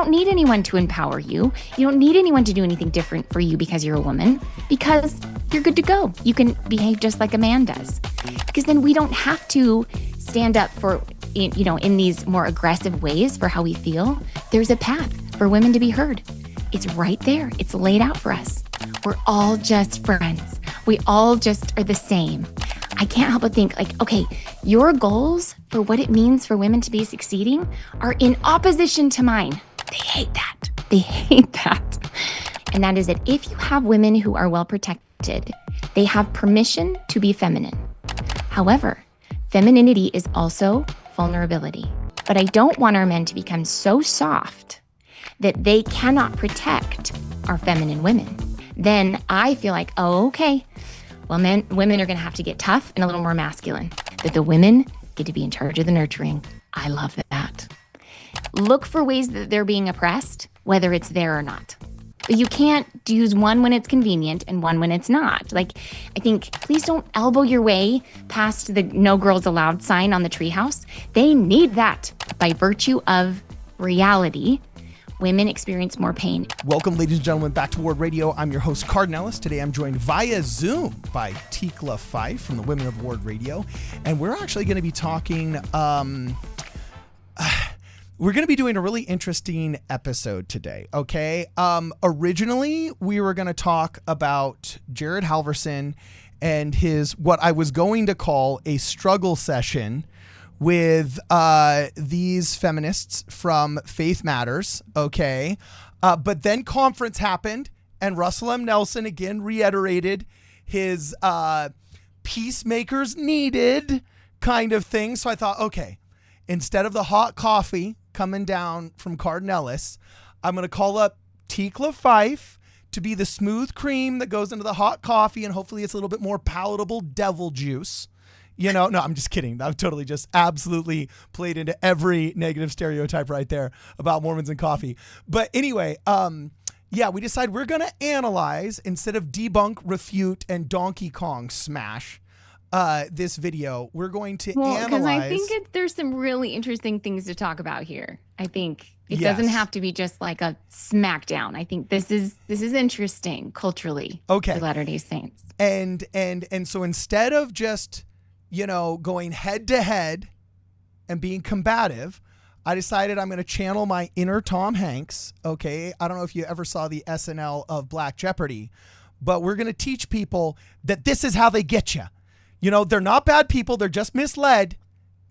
don't need anyone to empower you. You don't need anyone to do anything different for you because you're a woman, because you're good to go. You can behave just like a man does. Because then we don't have to stand up for, in these more aggressive ways for how we feel. There's a path for women to be heard. It's right there. It's laid out for us. We're all just friends. We all just are the same. I can't help but think okay, your goals for what it means for women to be succeeding are in opposition to mine. They hate that. They hate that. And that is that if you have women who are well protected, they have permission to be feminine. However, femininity is also vulnerability. But I don't want our men to become so soft that they cannot protect our feminine women. Then I feel like, okay, well, women are going to have to get tough and a little more masculine. That the women get to be in charge of the nurturing. I love that. Look for ways that they're being oppressed, whether it's there or not. But you can't use one when it's convenient and one when it's not. I think, please don't elbow your way past the no girls allowed sign on the treehouse. They need that. By virtue of reality, women experience more pain. Welcome, ladies and gentlemen, back to WardRadio. I'm your host, Cardinellis. Today I'm joined via Zoom by Tikla Fife from the Women of WardRadio. And we're actually going to be talking... we're going to be doing a really interesting episode today, okay? Originally, we were going to talk about Jared Halverson and his, what I was going to call a struggle session with these feminists from Faith Matters, okay? But then conference happened, and Russell M. Nelson again reiterated his peacemakers needed kind of thing. So I thought, okay, instead of the hot coffee coming down from Cardinellis, I'm going to call up Tikla Fife to be the smooth cream that goes into the hot coffee, and hopefully it's a little bit more palatable devil juice. No, I'm just kidding. I've totally just absolutely played into every negative stereotype right there about Mormons and coffee. But anyway, we decided we're going to analyze instead of debunk, refute, and Donkey Kong smash this video. We're going to analyze. Because I think there's some really interesting things to talk about here. I think it doesn't have to be just like a smackdown. I think this is interesting culturally. Okay. For Latter-day Saints. And so instead of just going head to head and being combative, I decided I'm going to channel my inner Tom Hanks. Okay. I don't know if you ever saw the SNL of Black Jeopardy, but we're going to teach people that this is how they get you. They're not bad people. They're just misled.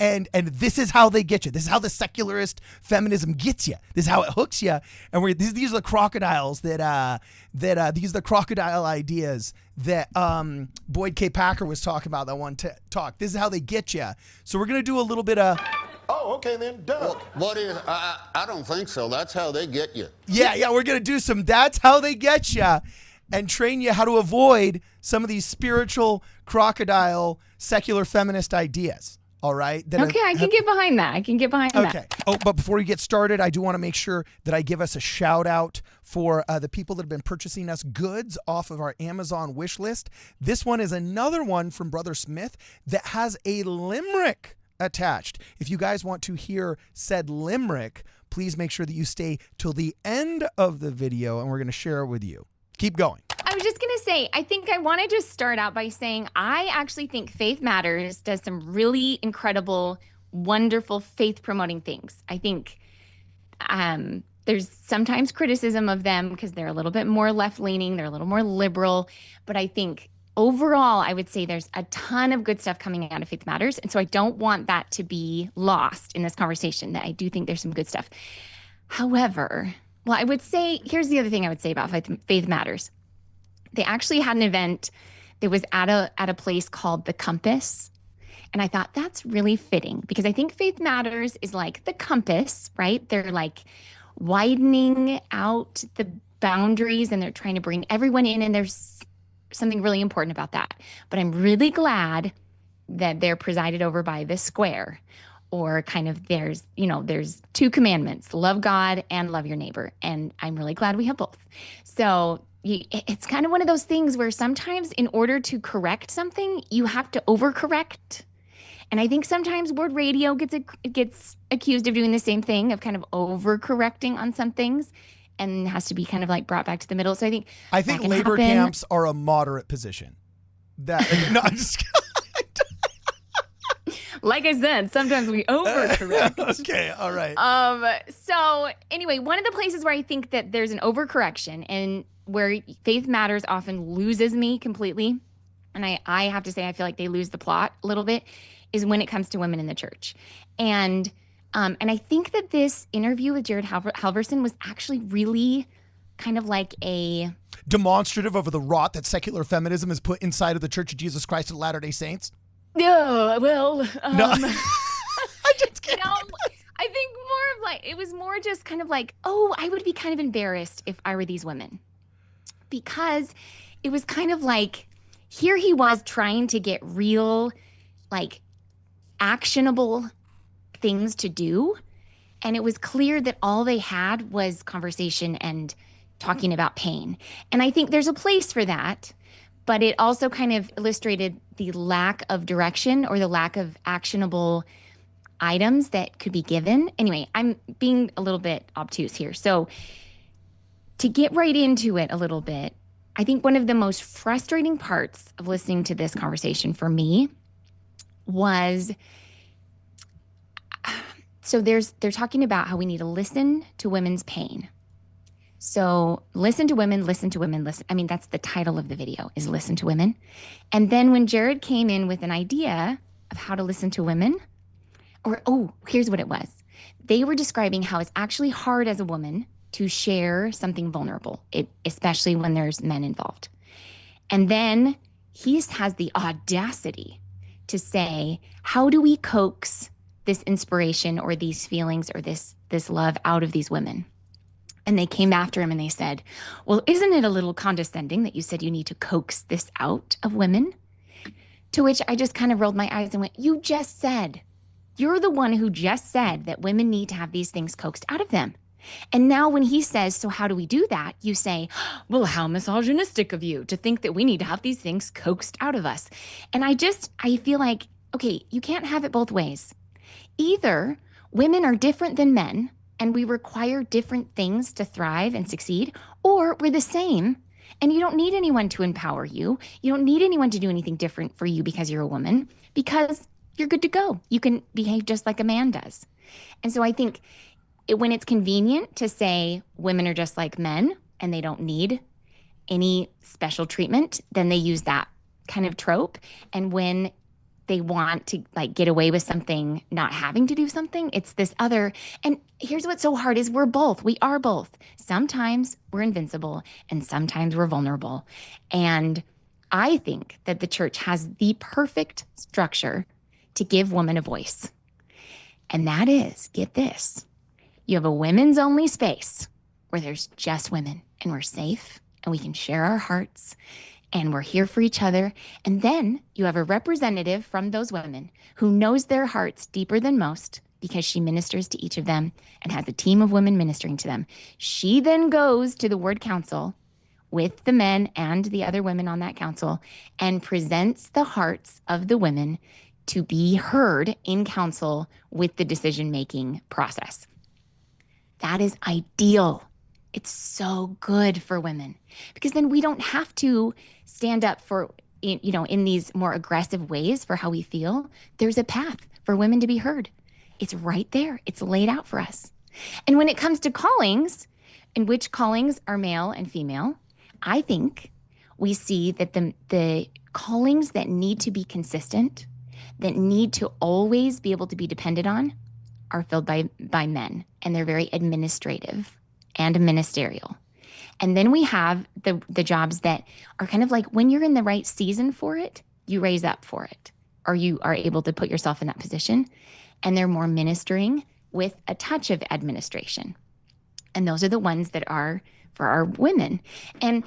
And this is how they get you. This is how the secularist feminism gets you. This is how it hooks you. And these are the crocodiles these are the crocodile ideas that Boyd K. Packer was talking about that one talk. This is how they get you. So we're going to do a little bit of... Oh, okay then. Duh. What is? I don't think so. That's how they get you. Yeah. We're going to do some that's how they get you and train you how to avoid some of these spiritual crocodile secular feminist ideas. All right. I can get behind that. Okay. Oh, but before we get started, I do want to make sure that I give us a shout out for the people that have been purchasing us goods off of our Amazon wish list. This one is another one from Brother Smith that has a limerick attached. If you guys want to hear said limerick, please make sure that you stay till the end of the video and we're going to share it with you. Keep going. I was just going to say, I think I want to just start out by saying I actually think Faith Matters does some really incredible, wonderful faith-promoting things. I think there's sometimes criticism of them because they're a little bit more left-leaning, they're a little more liberal, but I think overall, I would say there's a ton of good stuff coming out of Faith Matters, and so I don't want that to be lost in this conversation, that I do think there's some good stuff. However, I would say, here's the other thing I would say about Faith Matters. They actually had an event that was at a place called The Compass. And I thought that's really fitting because I think Faith Matters is like the compass, right? They're like widening out the boundaries and they're trying to bring everyone in. And there's something really important about that. But I'm really glad that they're presided over by the square, or kind of there's two commandments, love God and love your neighbor. And I'm really glad we have both. So it's kind of one of those things where sometimes in order to correct something, you have to overcorrect. And I think sometimes WardRadio gets accused of doing the same thing, of kind of overcorrecting on some things, and has to be kind of like brought back to the middle. So I think labor camps are a moderate position. No, I'm just like I said, sometimes we overcorrect. Okay, all right. So anyway, one of the places where I think that there's an overcorrection and where Faith Matters often loses me completely, and I have to say I feel like they lose the plot a little bit, is when it comes to women in the church. And I think that this interview with Jared Halverson was actually really kind of like a demonstrative of the rot that secular feminism has put inside of the Church of Jesus Christ of Latter-day Saints. Yeah, well, No. I just kidding. I think more of like, it was more just kind of like, oh, I would be kind of embarrassed if I were these women. Because it was kind of like, here he was trying to get real, like, actionable things to do. And it was clear that all they had was conversation and talking about pain. And I think there's a place for that. But it also kind of illustrated the lack of direction or the lack of actionable items that could be given. Anyway, I'm being a little bit obtuse here. So to get right into it a little bit, I think one of the most frustrating parts of listening to this conversation for me was, so they're talking about how we need to listen to women's pain. So listen to women, listen. I mean, that's the title of the video, is Listen to Women. And then when Jared came in with an idea of how to listen to women, here's what it was. They were describing how it's actually hard as a woman to share something vulnerable, especially when there's men involved. And then he has the audacity to say, how do we coax this inspiration or these feelings or this love out of these women? And they came after him and they said, well, isn't it a little condescending that you said you need to coax this out of women? To which I just kind of rolled my eyes and went, you're the one who just said that women need to have these things coaxed out of them. And now when he says, so how do we do that? You say, well, how misogynistic of you to think that we need to have these things coaxed out of us. And I feel like, okay, you can't have it both ways. Either women are different than men, and we require different things to thrive and succeed, or we're the same, and you don't need anyone to empower you. You don't need anyone to do anything different for you because you're a woman, because you're good to go. You can behave just like a man does. And so I think when it's convenient to say women are just like men and they don't need any special treatment, then they use that kind of trope. And when they want to like get away with something, not having to do something, it's this other. And here's what's so hard is we are both. Sometimes we're invincible and sometimes we're vulnerable. And I think that the church has the perfect structure to give women a voice. And that is, get this, you have a women's only space where there's just women and we're safe and we can share our hearts and we're here for each other. And then you have a representative from those women who knows their hearts deeper than most because she ministers to each of them and has a team of women ministering to them. She then goes to the Word Council with the men and the other women on that council and presents the hearts of the women to be heard in council with the decision-making process. That is ideal. It's so good for women because then we don't have to stand up for, in these more aggressive ways for how we feel. There's a path for women to be heard. It's right there. It's laid out for us. And when it comes to callings, in which callings are male and female, I think we see that the callings that need to be consistent, that need to always be able to be depended on, are filled by men, and they're very administrative and ministerial. And then we have the jobs that are kind of like when you're in the right season for it, you raise up for it, or you are able to put yourself in that position, and they're more ministering with a touch of administration. And those are the ones that are for our women. And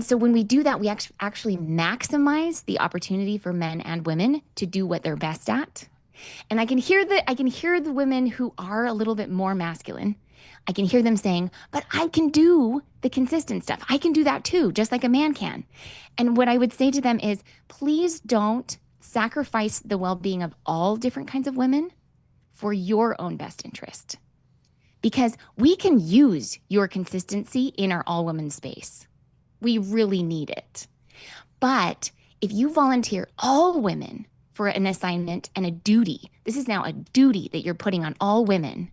so when we do that, we actually maximize the opportunity for men and women to do what they're best at. And I can hear the women who are a little bit more masculine. I can hear them saying, but I can do the consistent stuff. I can do that too, just like a man can. And what I would say to them is, please don't sacrifice the well-being of all different kinds of women for your own best interest. Because we can use your consistency in our all-women space. We really need it. But if you volunteer all women for an assignment and a duty, this is now a duty that you're putting on all women.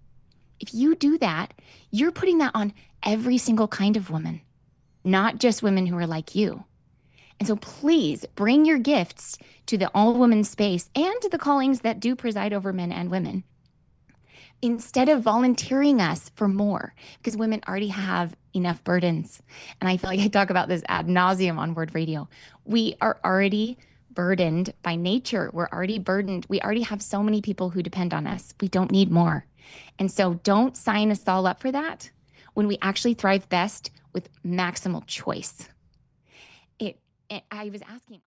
If you do that, you're putting that on every single kind of woman, not just women who are like you. And so please bring your gifts to the all-women space and to the callings that do preside over men and women, instead of volunteering us for more, because women already have enough burdens. And I feel like I talk about this ad nauseum on WardRadio. We are already burdened by nature. We're already burdened. We already have so many people who depend on us. We don't need more. And so don't sign us all up for that when we actually thrive best with maximal choice. I was asking.